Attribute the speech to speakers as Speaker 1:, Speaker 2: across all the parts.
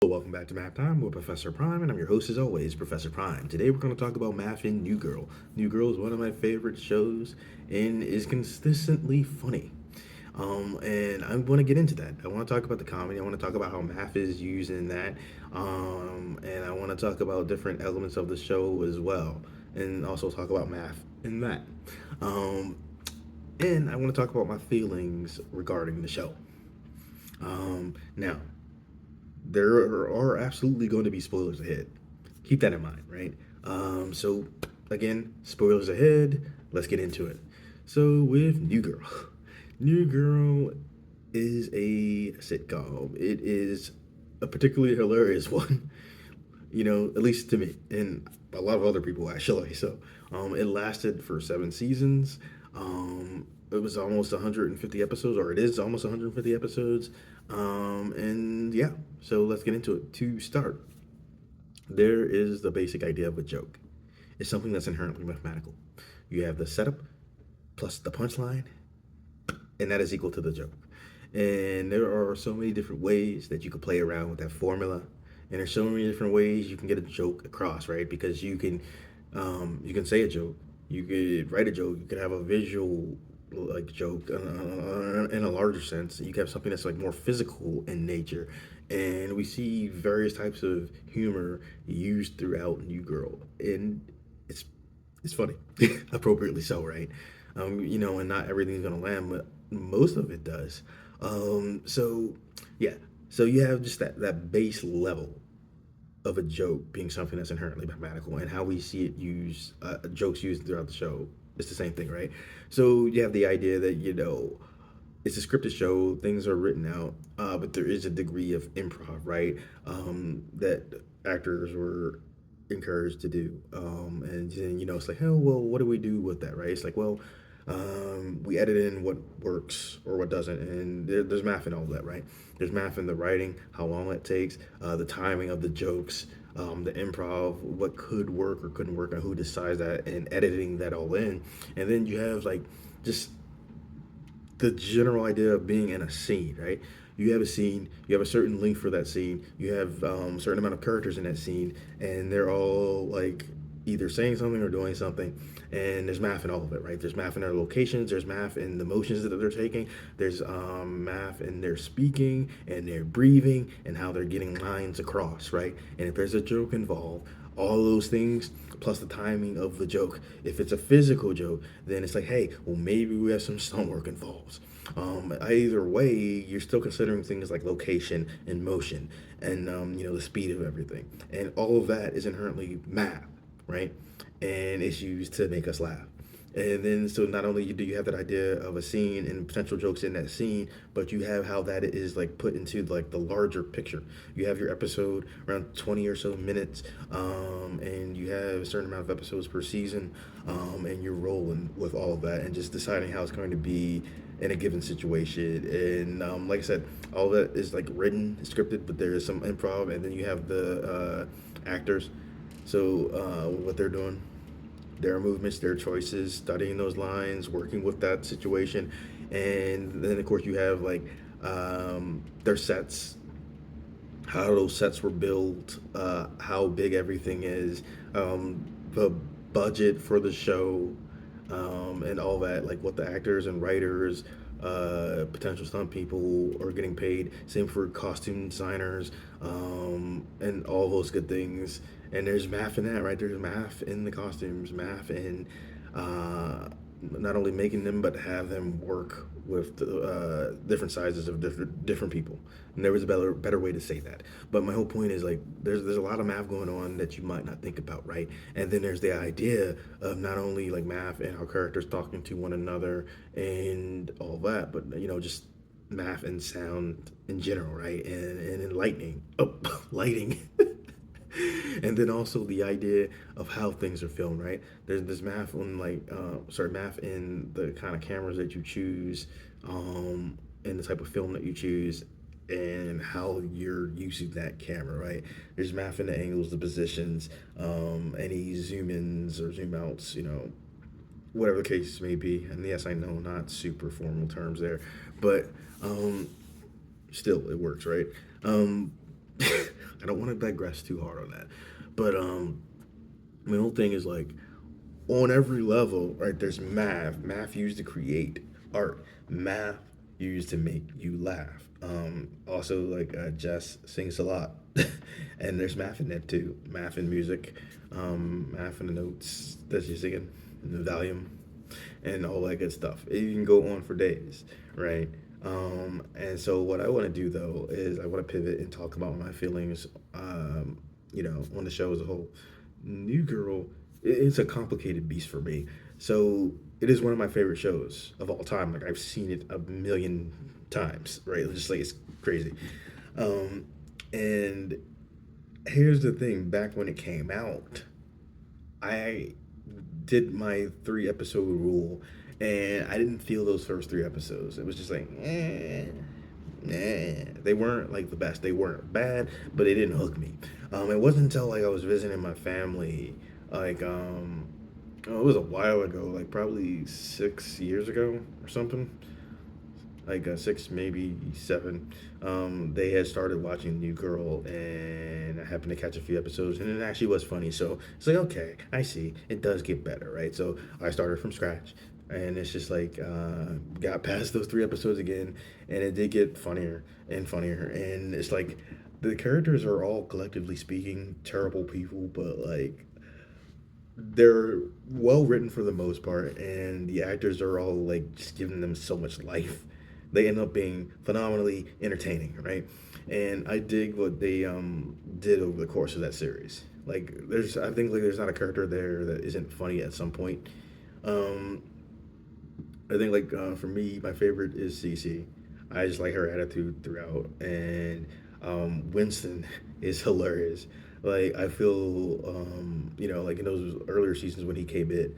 Speaker 1: Welcome back to Math Time with Professor Prime, and I'm your host as always, Professor Prime. Today we're going to talk about math in New Girl. New Girl is one of my favorite shows and is consistently funny. And I want to get into that. I want to talk about the comedy. I want to talk about how math is used in that. And I want to talk about different elements of the show as well, and also talk about math in that. Um, and I want to talk about my feelings regarding the show. Now, there are absolutely going to be spoilers ahead. Keep that in mind, right? So, again, spoilers ahead. Let's get into it. So, with New Girl, New Girl is a sitcom. It is a particularly hilarious one, at least to me, and a lot of other people actually. So, it lasted for 7 seasons. It was almost 150 episodes, or it is almost 150 episodes. And yeah, so let's get into it. To start, there is the basic idea of a joke. It's something that's inherently mathematical. You have the setup plus the punchline, and that is equal to the joke. And there are so many different ways that you could play around with that formula, and there's so many different ways you can get a joke across, right? Because you can say a joke, you could write a joke, you could have a visual like joke in a larger sense. You can have something that's like more physical in nature, and we see various types of humor used throughout New Girl, and it's it's funny, appropriately so, right? And not everything's gonna land, but most of it does. So yeah, so you have just that base level of a joke being something that's inherently mathematical, and how we see it used, jokes used throughout the show. It's the same thing, right? So you have the idea that it's a scripted show, things are written out, but there is a degree of improv, right? That actors were encouraged to do. And then, it's like, oh, well, what do we do with that, right? It's like, well, we edit in what works or what doesn't, and there's math in all of that, right? There's math in the writing, how long it takes, the timing of the jokes, the improv, what could work or couldn't work, and who decides that, and editing that all in. And then you have like just the general idea of being in a scene, right? You have a scene, you have a certain length for that scene, you have a certain amount of characters in that scene, and they're all like either saying something or doing something, and there's math in all of it, right? There's math in their locations, there's math in the motions that they're taking, there's math in their speaking and their breathing and how they're getting lines across, right? And if there's a joke involved, all those things plus the timing of the joke. If it's a physical joke, then it's like, hey, well, maybe we have some stunt work involved. Either way, you're still considering things like location and motion, and the speed of everything, and all of that is inherently math, right? And it's used to make us laugh. And then, so not only do you have that idea of a scene and potential jokes in that scene, but you have how that is like put into like the larger picture. You have your episode around 20 or so minutes, and you have a certain amount of episodes per season, and you're rolling with all of that and just deciding how it's going to be in a given situation. And like I said, all that is like written, scripted, but there is some improv, and then you have the actors. So what they're doing, their movements, their choices, studying those lines, working with that situation, and then of course you have like their sets, how those sets were built, how big everything is, the budget for the show, and all that, like what the actors and writers, potential stunt people are getting paid. Same for costume designers, and all those good things. And there's math in that, right? There's math in the costumes, math in not only making them, but have them work with the, different sizes of different people. And there was a better way to say that. But my whole point is like there's a lot of math going on that you might not think about, right? And then there's the idea of not only like math and how characters talking to one another and all that, but just math and sound in general, right? And enlightening. Oh, lighting. And then also the idea of how things are filmed, right? There's math on like math in the kind of cameras that you choose, and the type of film that you choose, and how you're using that camera, right? There's math in the angles, the positions, any zoom ins or zoom outs, whatever the case may be. And yes, I know, not super formal terms there, but still it works, right? um I don't want to digress too hard on that, but my whole thing is like on every level, right? There's math. Math used to create art. Math used to make you laugh. Also, like Jess sings a lot, and there's math in that too. Math in music, math in the notes that you're singing, and the volume, and all that good stuff. You can go on for days, right? And so what I want to do though is I want to pivot and talk about my feelings, on the show as a whole. New Girl, it's a complicated beast for me. So it is one of my favorite shows of all time. Like I've seen it a million times, right? It's just like it's crazy. And here's the thing: back when it came out, I did my 3 episode rule, and I didn't feel those first 3 episodes. It was just like, nah. They weren't like the best. They weren't bad, but they didn't hook me. It wasn't until like I was visiting my family, like it was a while ago, like probably 6 years ago or something, like six, maybe seven. They had started watching New Girl, and I happened to catch a few episodes, and it actually was funny. So it's like, okay, I see, it does get better, right? So I started from scratch, and it's just like got past those 3 episodes again, and it did get funnier and funnier, and it's like the characters are all collectively speaking terrible people, but like they're well written for the most part, and the actors are all like just giving them so much life. They end up being phenomenally entertaining, right? And I dig what they did over the course of that series. Like, I think like there's not a character there that isn't funny at some point. Um, I think like for me, my favorite is Cece. I just like her attitude throughout, and Winston is hilarious. Like I feel, like in those earlier seasons when he came in,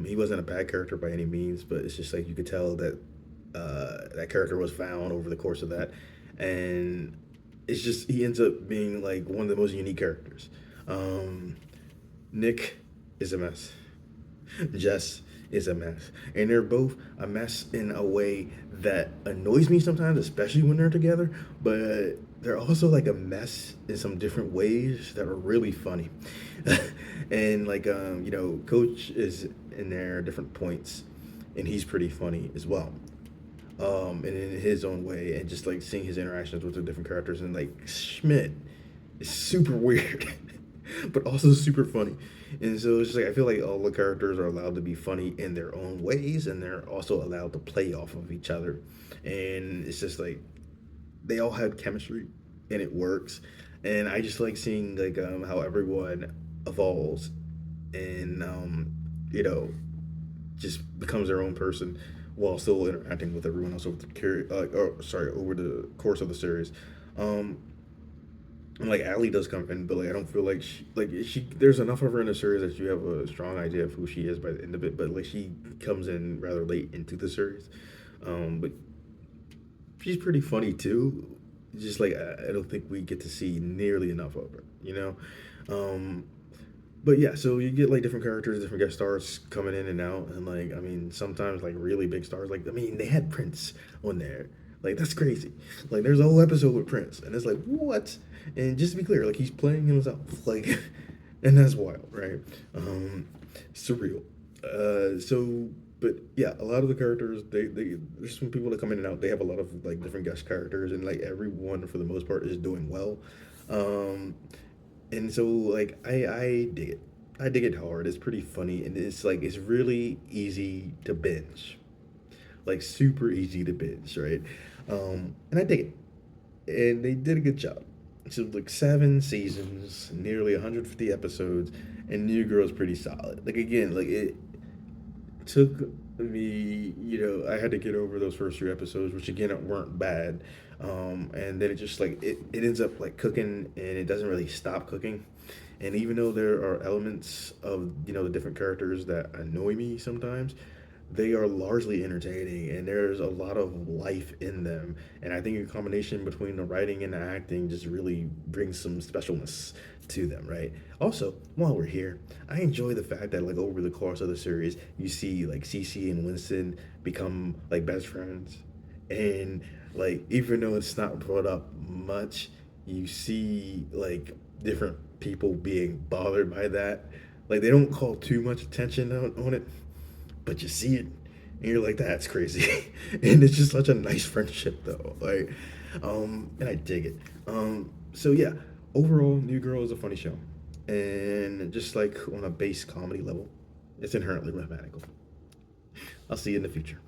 Speaker 1: he wasn't a bad character by any means, but it's just like you could tell that that character was found over the course of that, and it's just he ends up being like one of the most unique characters. Um, Nick is a mess. Jess is a mess. And they're both a mess in a way that annoys me sometimes, especially when they're together, but they're also like a mess in some different ways that are really funny. And like Coach is in there at different points, and he's pretty funny as well. And in his own way, and just like seeing his interactions with the different characters, and like Schmidt is super weird, but also super funny. And so it's just like I feel like all the characters are allowed to be funny in their own ways, and they're also allowed to play off of each other. And it's just like they all have chemistry, and it works. And I just like seeing like how everyone evolves, and you know just becomes their own person while still interacting with everyone else over over the course of the series. Um, like Allie does come in, but like I don't feel like she there's enough of her in the series that you have a strong idea of who she is by the end of it. But like she comes in rather late into the series, but she's pretty funny too. Just like I don't think we get to see nearly enough of her, you know. Um, but yeah, so you get like different characters, different guest stars coming in and out, and like I mean, sometimes like really big stars. Like I mean, they had Prince on there. Like that's crazy. Like there's a whole episode with Prince, and it's like what? And just to be clear, like he's playing himself, like, and that's wild, right? Surreal. But yeah, a lot of the characters, they there's some people that come in and out. They have a lot of like different guest characters, and like everyone for the most part is doing well. Um, and so like I dig it. I dig it hard. It's pretty funny, and it's like it's really easy to binge, like super easy to binge, right? And I dig it, and they did a good job. So like 7 seasons, nearly 150 episodes, and New Girl's pretty solid. Like again, like it took me, I had to get over those first 3 episodes, which again weren't bad. And then it just like it ends up like cooking, and it doesn't really stop cooking. And even though there are elements of the different characters that annoy me sometimes, they are largely entertaining, and there's a lot of life in them. And I think a combination between the writing and the acting just really brings some specialness to them, right? Also, while we're here, I enjoy the fact that like over the course of the series, you see like Cece and Winston become like best friends, and like even though it's not brought up much, you see like different people being bothered by that. Like they don't call too much attention on it, but you see it and you're like, that's crazy. And it's just such a nice friendship though. Like, and I dig it. So yeah, overall, New Girl is a funny show. And just like on a base comedy level, it's inherently mathematical. I'll see you in the future.